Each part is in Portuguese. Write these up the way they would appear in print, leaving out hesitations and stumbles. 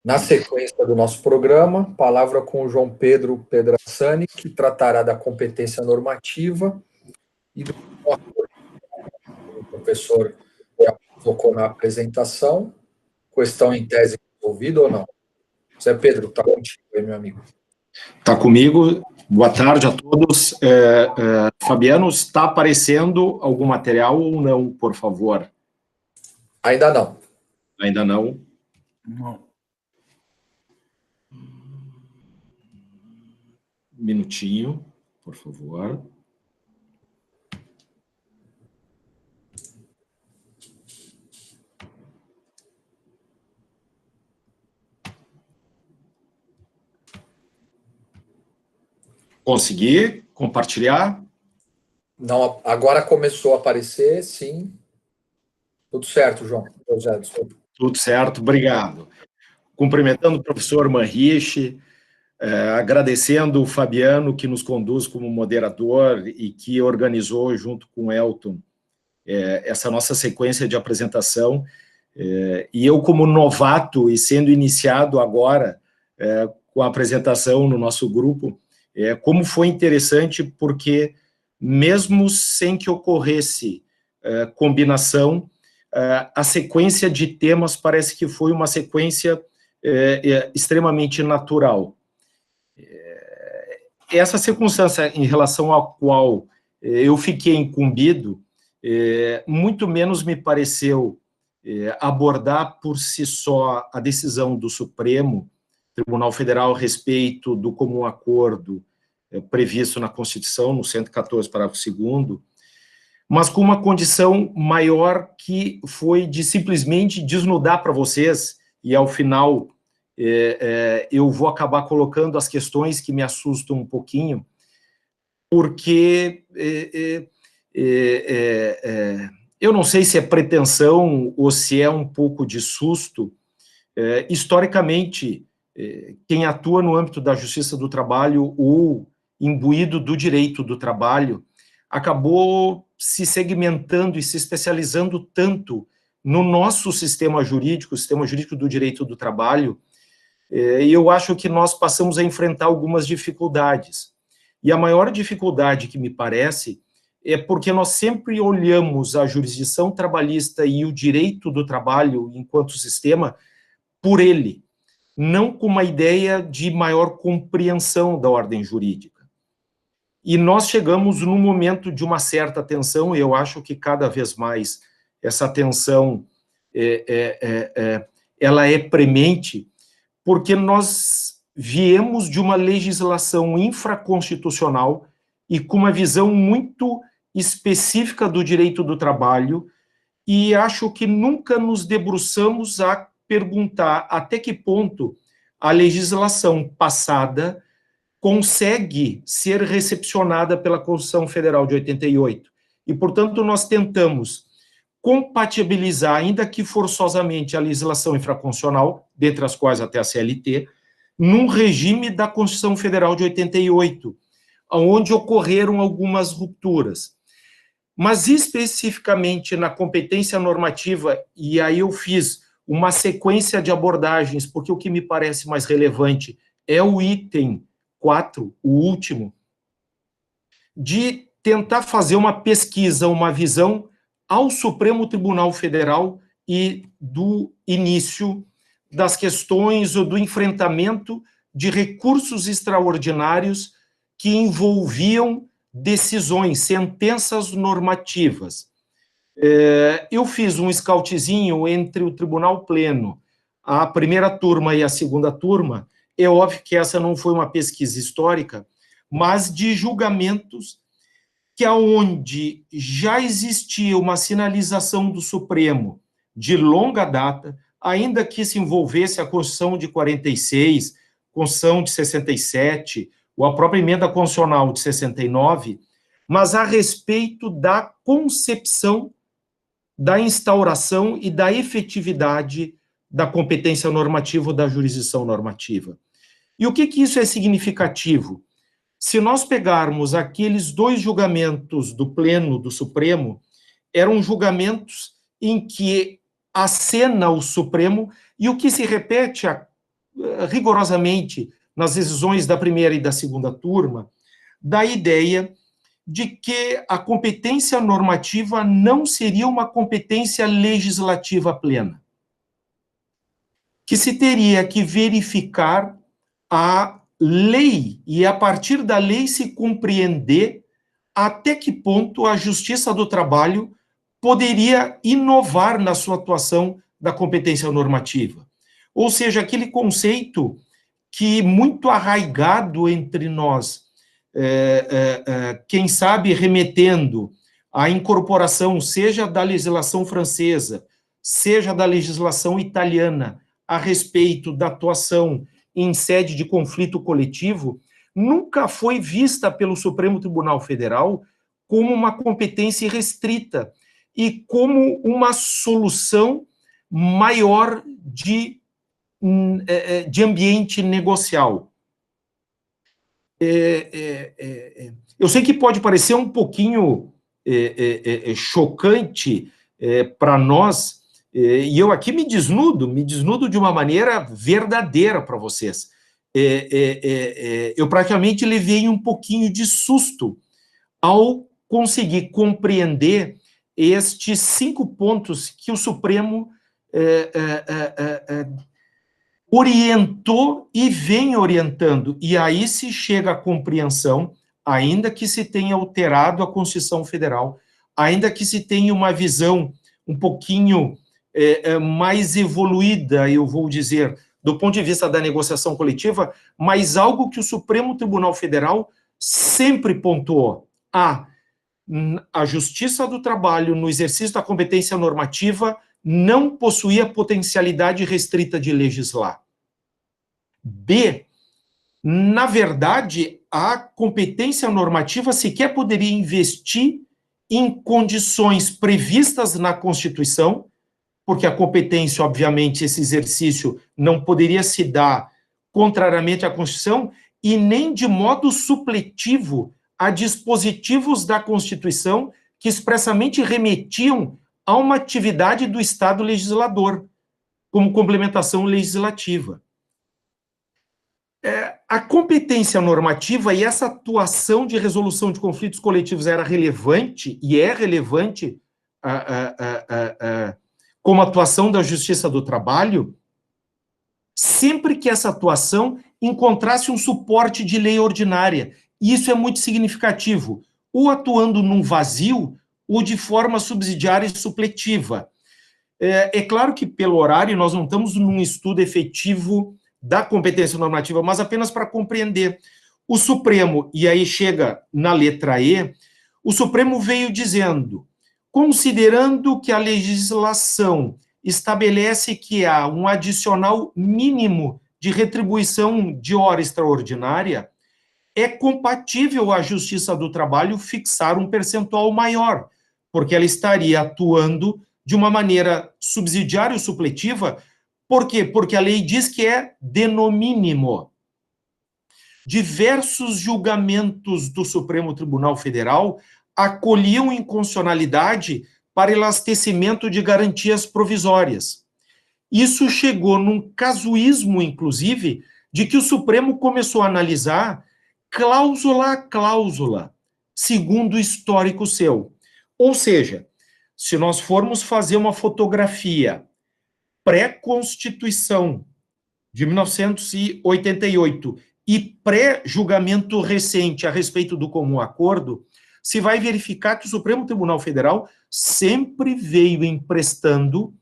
Na sequência do nosso programa, palavra com o João Pedro Pedrassani, que tratará da competência normativa e do o professor já colocou na apresentação. Questão em tese resolvida ou não? Zé Pedro, está contigo aí, meu amigo. Está comigo. Boa tarde a todos. Fabiano, está aparecendo algum material ou não, por favor? Ainda não. Ainda não? Não. Um minutinho, por favor. Consegui compartilhar? Não, agora começou a aparecer, sim. Tudo certo, João. José, desculpa. Tudo certo, obrigado. Cumprimentando o professor Manriche, agradecendo o Fabiano, que nos conduz como moderador e que organizou, junto com o Elton, essa nossa sequência de apresentação. E eu, como novato e sendo iniciado agora com a apresentação no nosso grupo, como foi interessante, porque mesmo sem que ocorresse combinação, a sequência de temas parece que foi uma sequência extremamente natural. Essa circunstância em relação à qual eu fiquei incumbido, muito menos me pareceu abordar por si só a decisão do Supremo Tribunal Federal a respeito do comum acordo previsto na Constituição, no 114, parágrafo 2º, mas com uma condição maior, que foi de simplesmente desnudar para vocês, e ao final eu vou acabar colocando as questões que me assustam um pouquinho, porque eu não sei se é pretensão ou se é um pouco de susto. Historicamente, quem atua no âmbito da justiça do trabalho ou imbuído do direito do trabalho acabou se segmentando e se especializando tanto no nosso sistema jurídico, o sistema jurídico do direito do trabalho, e eu acho que nós passamos a enfrentar algumas dificuldades. E a maior dificuldade que me parece é porque nós sempre olhamos a jurisdição trabalhista e o direito do trabalho enquanto sistema por ele, não com uma ideia de maior compreensão da ordem jurídica. E nós chegamos num momento de uma certa tensão, e eu acho que cada vez mais essa tensão ela é premente, porque nós viemos de uma legislação infraconstitucional e com uma visão muito específica do direito do trabalho, e acho que nunca nos debruçamos a perguntar até que ponto a legislação passada consegue ser recepcionada pela Constituição Federal de 88. E, portanto, nós tentamos compatibilizar, ainda que forçosamente, a legislação infraconstitucional, dentre as quais até a CLT, num regime da Constituição Federal de 88, onde ocorreram algumas rupturas. Mas, especificamente na competência normativa, e aí eu fiz uma sequência de abordagens, porque o que me parece mais relevante é o item 4, o último, de tentar fazer uma pesquisa, uma visão ao Supremo Tribunal Federal e do início das questões ou do enfrentamento de recursos extraordinários que envolviam decisões, sentenças normativas. Eu fiz um scoutzinho entre o Tribunal Pleno, a primeira turma e a segunda turma. É óbvio que essa não foi uma pesquisa histórica, mas de julgamentos que aonde já existia uma sinalização do Supremo de longa data, ainda que se envolvesse a Constituição de 46, Constituição de 67, ou a própria Emenda Constitucional de 69, mas a respeito da concepção, da instauração e da efetividade da competência normativa ou da jurisdição normativa. E o que isso é significativo? Se nós pegarmos aqueles dois julgamentos do Pleno do Supremo, eram julgamentos em que acena o Supremo, e o que se repete a rigorosamente nas decisões da primeira e da segunda turma, da ideia de que a competência normativa não seria uma competência legislativa plena, que se teria que verificar a lei e, a partir da lei, se compreender até que ponto a Justiça do Trabalho poderia inovar na sua atuação da competência normativa. Ou seja, aquele conceito que, muito arraigado entre nós, quem sabe remetendo à incorporação, seja da legislação francesa, seja da legislação italiana, a respeito da atuação em sede de conflito coletivo, nunca foi vista pelo Supremo Tribunal Federal como uma competência restrita e como uma solução maior de ambiente negocial. Eu sei que pode parecer um pouquinho chocante para nós, e eu aqui me desnudo de uma maneira verdadeira para vocês. Eu praticamente levei um pouquinho de susto ao conseguir compreender estes 5 pontos que o Supremo orientou e vem orientando, e aí se chega à compreensão, ainda que se tenha alterado a Constituição Federal, ainda que se tenha uma visão um pouquinho mais evoluída, eu vou dizer, do ponto de vista da negociação coletiva, mas algo que o Supremo Tribunal Federal sempre pontuou: a Justiça do Trabalho, no exercício da competência normativa, não possuía potencialidade restrita de legislar. B, na verdade, a competência normativa sequer poderia investir em condições previstas na Constituição, porque a competência, obviamente, esse exercício não poderia se dar contrariamente à Constituição e nem de modo supletivo a dispositivos da Constituição que expressamente remetiam a uma atividade do Estado legislador, como complementação legislativa. A competência normativa e essa atuação de resolução de conflitos coletivos era relevante, e é relevante como atuação da Justiça do Trabalho, sempre que essa atuação encontrasse um suporte de lei ordinária. E isso é muito significativo, ou atuando num vazio, ou de forma subsidiária e supletiva. É claro que, pelo horário, nós não estamos num estudo efetivo da competência normativa, mas apenas para compreender. O Supremo, e aí chega na letra E, o Supremo veio dizendo: considerando que a legislação estabelece que há um adicional mínimo de retribuição de hora extraordinária, é compatível à Justiça do Trabalho fixar um percentual maior, porque ela estaria atuando de uma maneira subsidiária ou supletiva. Por quê? Porque a lei diz que é de no mínimo. Diversos julgamentos do Supremo Tribunal Federal acolhiam inconstitucionalidade para elastecimento de garantias provisórias. Isso chegou num casuísmo, inclusive, de que o Supremo começou a analisar cláusula a cláusula, segundo o histórico seu. Ou seja, se nós formos fazer uma fotografia pré-Constituição de 1988 e pré-julgamento recente a respeito do comum acordo, se vai verificar que o Supremo Tribunal Federal sempre veio emprestando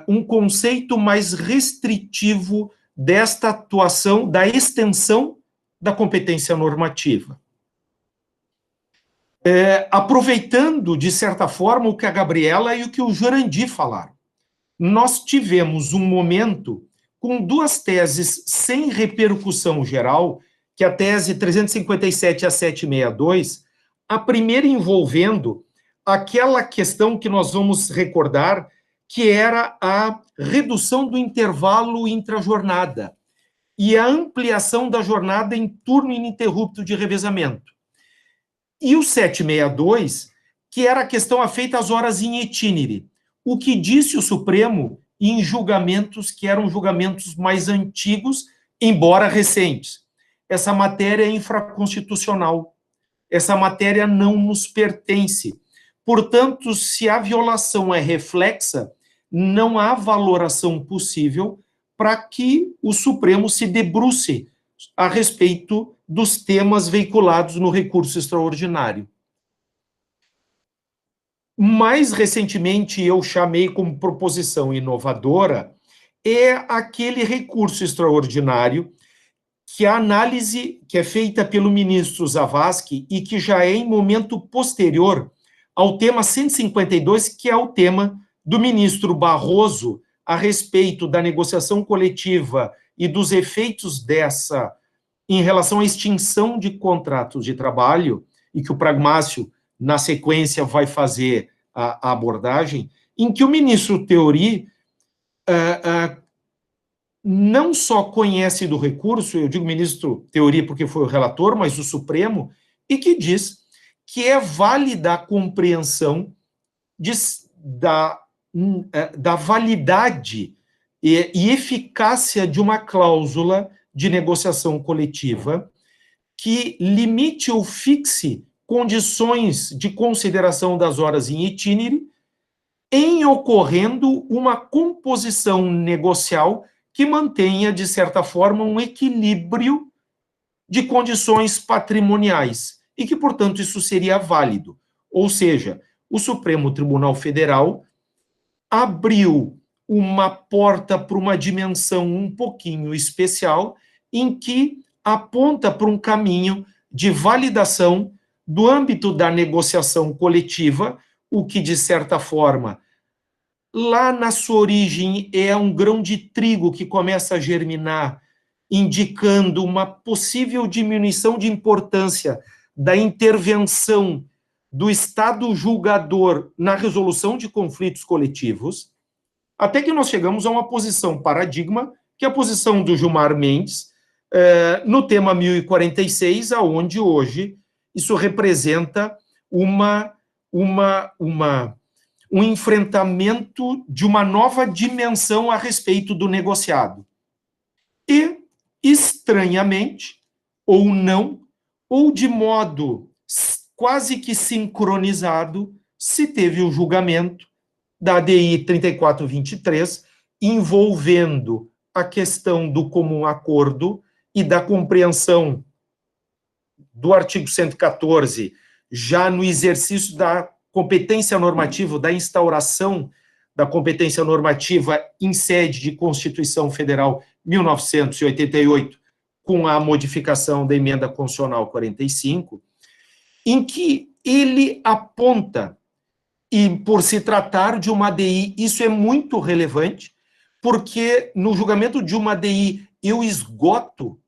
um conceito mais restritivo desta atuação, da extensão da competência normativa. Aproveitando, de certa forma, o que a Gabriela e o que o Jurandir falaram. Nós tivemos um momento com 2 teses sem repercussão geral, que é a tese 357 a 762, a primeira envolvendo aquela questão que nós vamos recordar, que era a redução do intervalo intra-jornada e a ampliação da jornada em turno ininterrupto de revezamento. E o 762, que era a questão afeita às horas em itinere. O que disse o Supremo, em julgamentos que eram julgamentos mais antigos, embora recentes. Essa matéria é infraconstitucional. Essa matéria não nos pertence. Portanto, se a violação é reflexa, não há valoração possível para que o Supremo se debruce a respeito dos temas veiculados no recurso extraordinário. Mais recentemente, eu chamei como proposição inovadora aquele recurso extraordinário que a análise que é feita pelo ministro Zavascki e que já é em momento posterior ao tema 152, que é o tema do ministro Barroso a respeito da negociação coletiva e dos efeitos dessa em relação à extinção de contratos de trabalho, e que o Pragmácio, na sequência, vai fazer a abordagem, em que o ministro Theory não só conhece do recurso, eu digo ministro Theory porque foi o relator, mas o Supremo, e que diz que é válida a compreensão da validade e eficácia de uma cláusula de negociação coletiva que limite ou fixe condições de consideração das horas em itinere em ocorrendo uma composição negocial que mantenha, de certa forma, um equilíbrio de condições patrimoniais e que, portanto, isso seria válido. Ou seja, o Supremo Tribunal Federal abriu uma porta para uma dimensão um pouquinho especial em que aponta para um caminho de validação do âmbito da negociação coletiva, o que, de certa forma, lá na sua origem é um grão de trigo que começa a germinar, indicando uma possível diminuição de importância da intervenção do Estado julgador na resolução de conflitos coletivos, até que nós chegamos a uma posição paradigma, que é a posição do Gilmar Mendes, no tema 1046, aonde hoje isso representa um enfrentamento de uma nova dimensão a respeito do negociado. E, estranhamente, ou não, ou de modo quase que sincronizado, se teve o julgamento da ADI 3423, envolvendo a questão do comum acordo e da compreensão do artigo 114, já no exercício da competência normativa, da instauração da competência normativa em sede de Constituição Federal 1988, com a modificação da Emenda Constitucional 45, em que ele aponta, e por se tratar de uma ADI, isso é muito relevante, porque no julgamento de uma ADI eu esgoto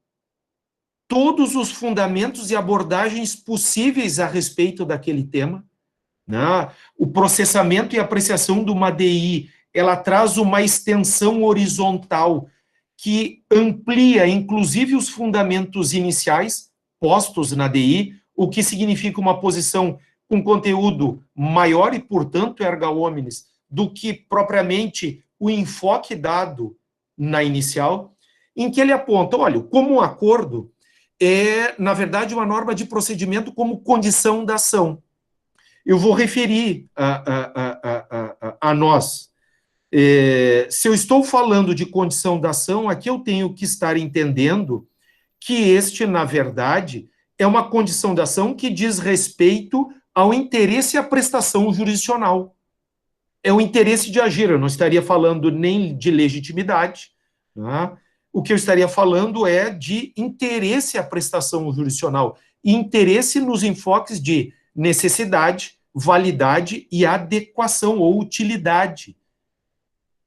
todos os fundamentos e abordagens possíveis a respeito daquele tema. Né? O processamento e apreciação de uma ADI, ela traz uma extensão horizontal que amplia, inclusive, os fundamentos iniciais postos na ADI, o que significa uma posição com conteúdo maior e, portanto, erga omnes, do que propriamente o enfoque dado na inicial, em que ele aponta, olha, como um acordo é, na verdade, uma norma de procedimento como condição da ação. Eu vou referir a nós. Se eu estou falando de condição da ação, aqui eu tenho que estar entendendo que este, na verdade, é uma condição da ação que diz respeito ao interesse e à prestação jurisdicional. É o interesse de agir, eu não estaria falando nem de legitimidade, né? O que eu estaria falando é de interesse à prestação jurisdicional, e interesse nos enfoques de necessidade, validade e adequação ou utilidade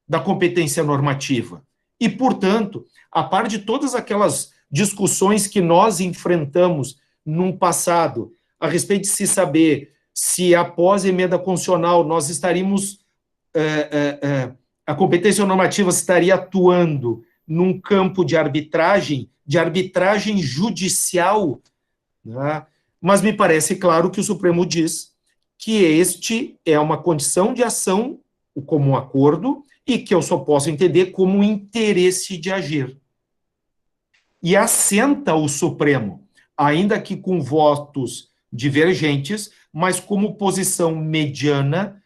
da competência normativa. E, portanto, a par de todas aquelas discussões que nós enfrentamos num passado, a respeito de se saber se após a emenda constitucional nós estaríamos, a competência normativa estaria atuando num campo de arbitragem judicial, né? Mas me parece claro que o Supremo diz que este é uma condição de ação, o comum acordo, e que eu só posso entender como um interesse de agir. E assenta o Supremo, ainda que com votos divergentes, mas como posição mediana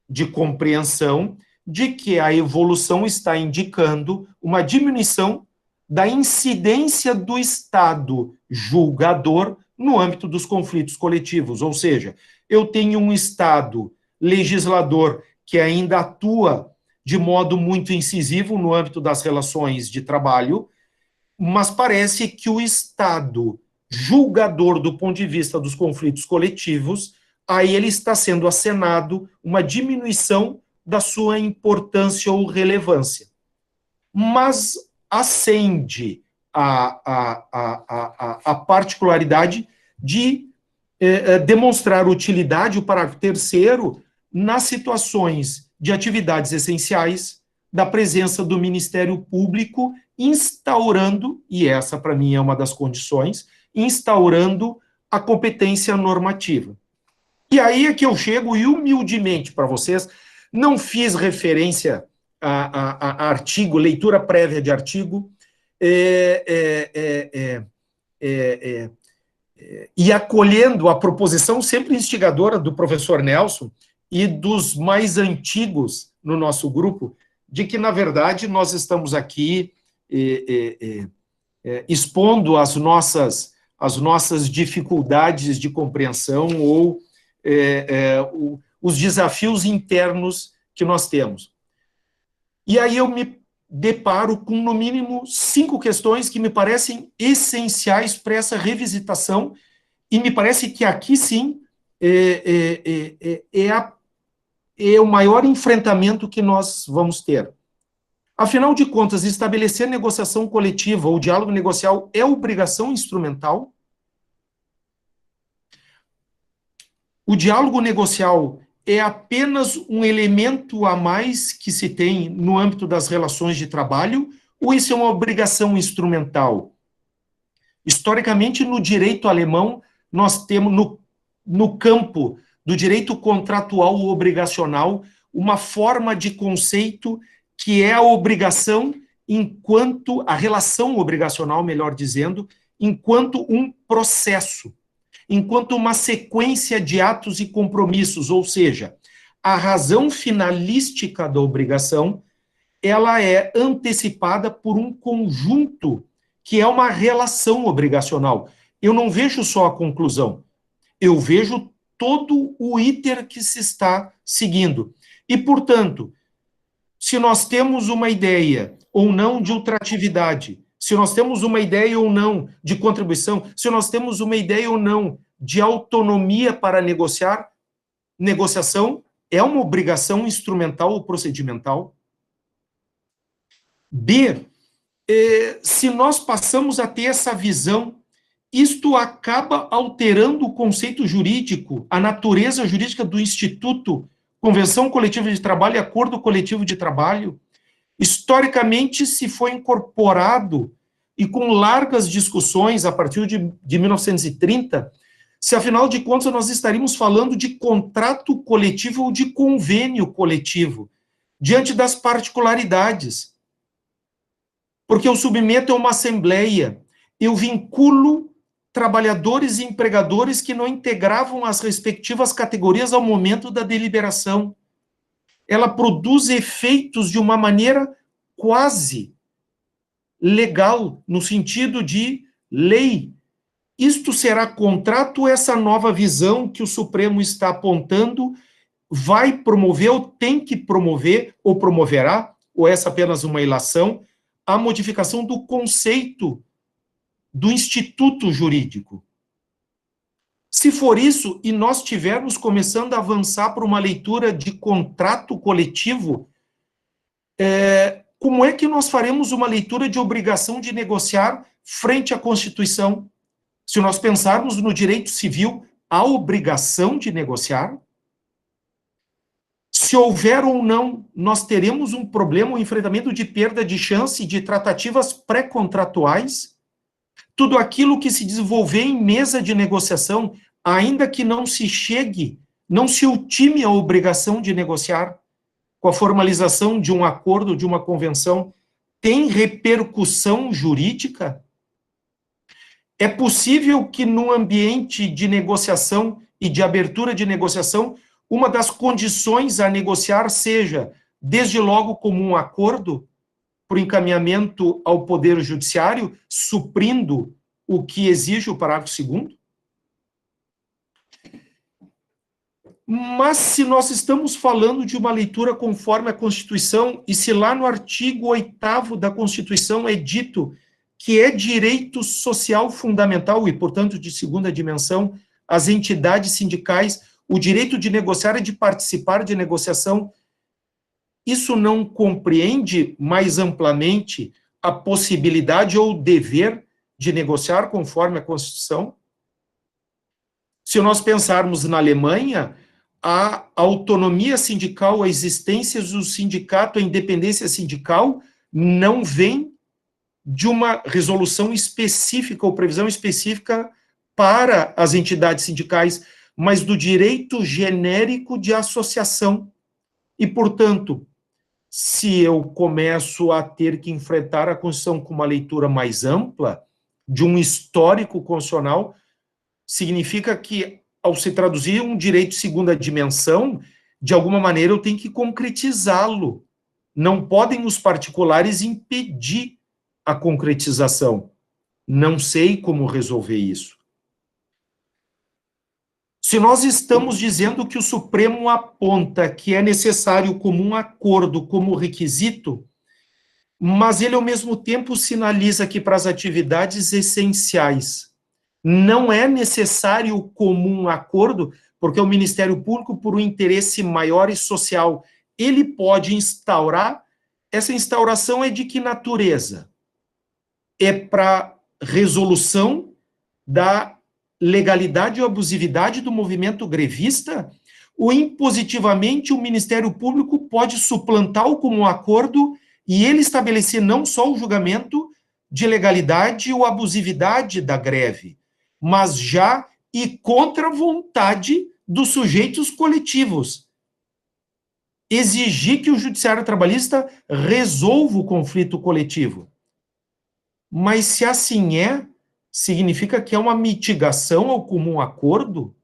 de compreensão de que a evolução está indicando uma diminuição da incidência do Estado julgador no âmbito dos conflitos coletivos. Ou seja, eu tenho um Estado legislador que ainda atua de modo muito incisivo no âmbito das relações de trabalho, mas parece que o Estado julgador do ponto de vista dos conflitos coletivos, aí ele está sendo acenado uma diminuição da sua importância ou relevância. Mas acende a particularidade de demonstrar utilidade, o parágrafo 3º, nas situações de atividades essenciais da presença do Ministério Público, instaurando, e essa para mim é uma das condições, instaurando a competência normativa. E aí é que eu chego, e humildemente para vocês, não fiz referência a artigo, leitura prévia de artigo, e acolhendo a proposição sempre instigadora do professor Nelson e dos mais antigos no nosso grupo, de que, na verdade, nós estamos aqui expondo as nossas dificuldades de compreensão ou os desafios internos que nós temos. E aí eu me deparo com, no mínimo, 5 questões que me parecem essenciais para essa revisitação, e me parece que aqui, sim, é o maior enfrentamento que nós vamos ter. Afinal de contas, estabelecer negociação coletiva ou diálogo negocial é obrigação instrumental? O diálogo negocial é apenas um elemento a mais que se tem no âmbito das relações de trabalho, ou isso é uma obrigação instrumental? Historicamente, no direito alemão, nós temos, no campo do direito contratual ou obrigacional, uma forma de conceito que é a obrigação enquanto, a relação obrigacional, melhor dizendo, enquanto um processo, enquanto uma sequência de atos e compromissos, ou seja, a razão finalística da obrigação, ela é antecipada por um conjunto que é uma relação obrigacional. Eu não vejo só a conclusão, eu vejo todo o iter que se está seguindo. E, portanto, se nós temos uma ideia ou não de ultratividade, se nós temos uma ideia ou não de contribuição, se nós temos uma ideia ou não de autonomia para negociar, negociação é uma obrigação instrumental ou procedimental? B, se nós passamos a ter essa visão, isto acaba alterando o conceito jurídico, a natureza jurídica do Instituto, Convenção Coletiva de Trabalho e Acordo Coletivo de Trabalho. Historicamente, se foi incorporado, e com largas discussões a partir de 1930, se afinal de contas nós estaríamos falando de contrato coletivo ou de convênio coletivo, diante das particularidades. Porque eu submeto a uma assembleia, eu vinculo trabalhadores e empregadores que não integravam as respectivas categorias ao momento da deliberação. Ela produz efeitos de uma maneira quase legal, no sentido de lei. Isto será contrato ou essa nova visão que o Supremo está apontando vai promover ou tem que promover, ou promoverá, ou essa apenas uma ilação, a modificação do conceito do instituto jurídico? Se for isso, e nós estivermos começando a avançar para uma leitura de contrato coletivo, como é que nós faremos uma leitura de obrigação de negociar frente à Constituição? Se nós pensarmos no direito civil, a obrigação de negociar? Se houver ou não, nós teremos um problema, um enfrentamento de perda de chance de tratativas pré-contratuais? Tudo aquilo que se desenvolver em mesa de negociação, ainda que não se chegue, não se ultime a obrigação de negociar, com a formalização de um acordo, de uma convenção, tem repercussão jurídica? É possível que, num ambiente de negociação e de abertura de negociação, uma das condições a negociar seja, desde logo, como um acordo por encaminhamento ao Poder Judiciário, suprindo o que exige o parágrafo 2º? Mas se nós estamos falando de uma leitura conforme a Constituição, e se lá no artigo 8º da Constituição é dito que é direito social fundamental e, portanto, de segunda dimensão, as entidades sindicais, o direito de negociar e de participar de negociação, isso não compreende mais amplamente a possibilidade ou o dever de negociar conforme a Constituição? Se nós pensarmos na Alemanha, a autonomia sindical, a existência do sindicato, a independência sindical, não vem de uma resolução específica ou previsão específica para as entidades sindicais, mas do direito genérico de associação. E, portanto, se eu começo a ter que enfrentar a Constituição com uma leitura mais ampla, de um histórico constitucional, significa que, ao se traduzir um direito de segunda dimensão, de alguma maneira eu tenho que concretizá-lo. Não podem os particulares impedir a concretização. Não sei como resolver isso. Se nós estamos dizendo que o Supremo aponta que é necessário como um acordo, como requisito, mas ele, ao mesmo tempo, sinaliza que para as atividades essenciais não é necessário comum acordo, porque o Ministério Público, por um interesse maior e social, ele pode instaurar. Essa instauração é de que natureza? É para resolução da legalidade ou abusividade do movimento grevista? Ou impositivamente o Ministério Público pode suplantar o comum acordo e ele estabelecer não só o julgamento de legalidade ou abusividade da greve, mas já e contra a vontade dos sujeitos coletivos. Exigir que o Judiciário Trabalhista resolva o conflito coletivo. Mas se assim é, significa que é uma mitigação ao comum acordo?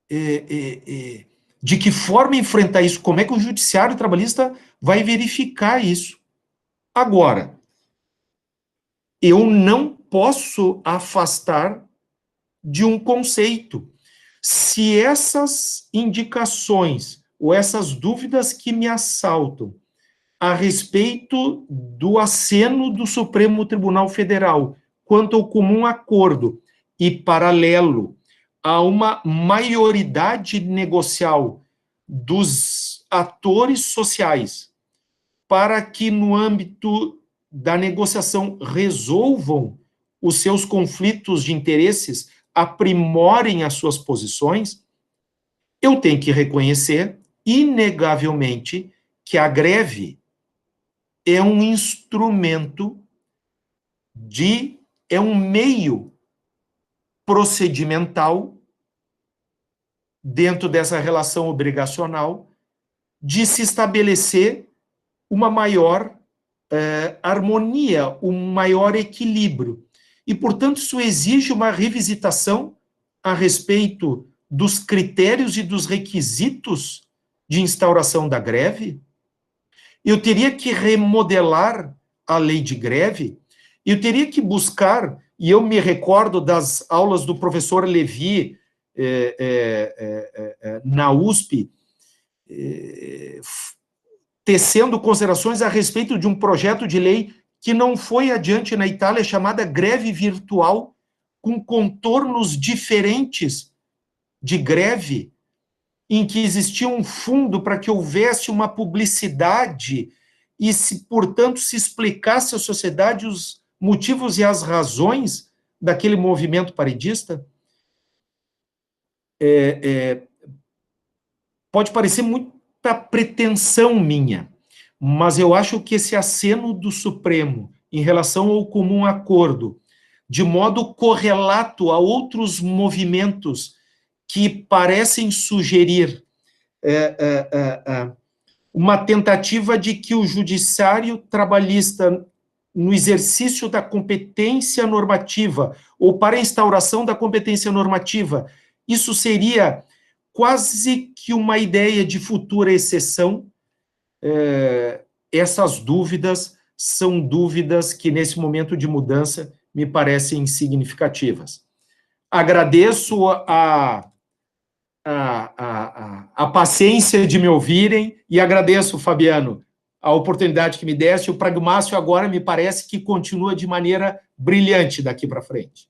De que forma enfrentar isso? Como é que o Judiciário Trabalhista vai verificar isso? Agora, eu não posso afastar de um conceito. Se essas indicações ou essas dúvidas que me assaltam a respeito do aceno do Supremo Tribunal Federal quanto ao comum acordo e paralelo a uma maioridade negocial dos atores sociais para que no âmbito da negociação resolvam os seus conflitos de interesses, aprimorem as suas posições, eu tenho que reconhecer, inegavelmente, que a greve é um instrumento é um meio procedimental dentro dessa relação obrigacional de se estabelecer uma maior harmonia, um maior equilíbrio. E, portanto, isso exige uma revisitação a respeito dos critérios e dos requisitos de instauração da greve. Eu teria que remodelar a lei de greve, eu teria que buscar, e eu me recordo das aulas do professor Levi na USP, tecendo considerações a respeito de um projeto de lei que não foi adiante na Itália, chamada greve virtual, com contornos diferentes de greve, em que existia um fundo para que houvesse uma publicidade e, portanto, se explicasse à sociedade os motivos e as razões daquele movimento paredista. Pode parecer muita pretensão minha, mas eu acho que esse aceno do Supremo em relação ao comum acordo, de modo correlato a outros movimentos que parecem sugerir uma tentativa de que o judiciário trabalhista, no exercício da competência normativa, ou para a instauração da competência normativa, isso seria quase que uma ideia de futura exceção. Essas dúvidas são dúvidas que, nesse momento de mudança, me parecem significativas. Agradeço a paciência de me ouvirem e agradeço, Fabiano, a oportunidade que me deste. O Pragmácio agora me parece que continua de maneira brilhante daqui para frente.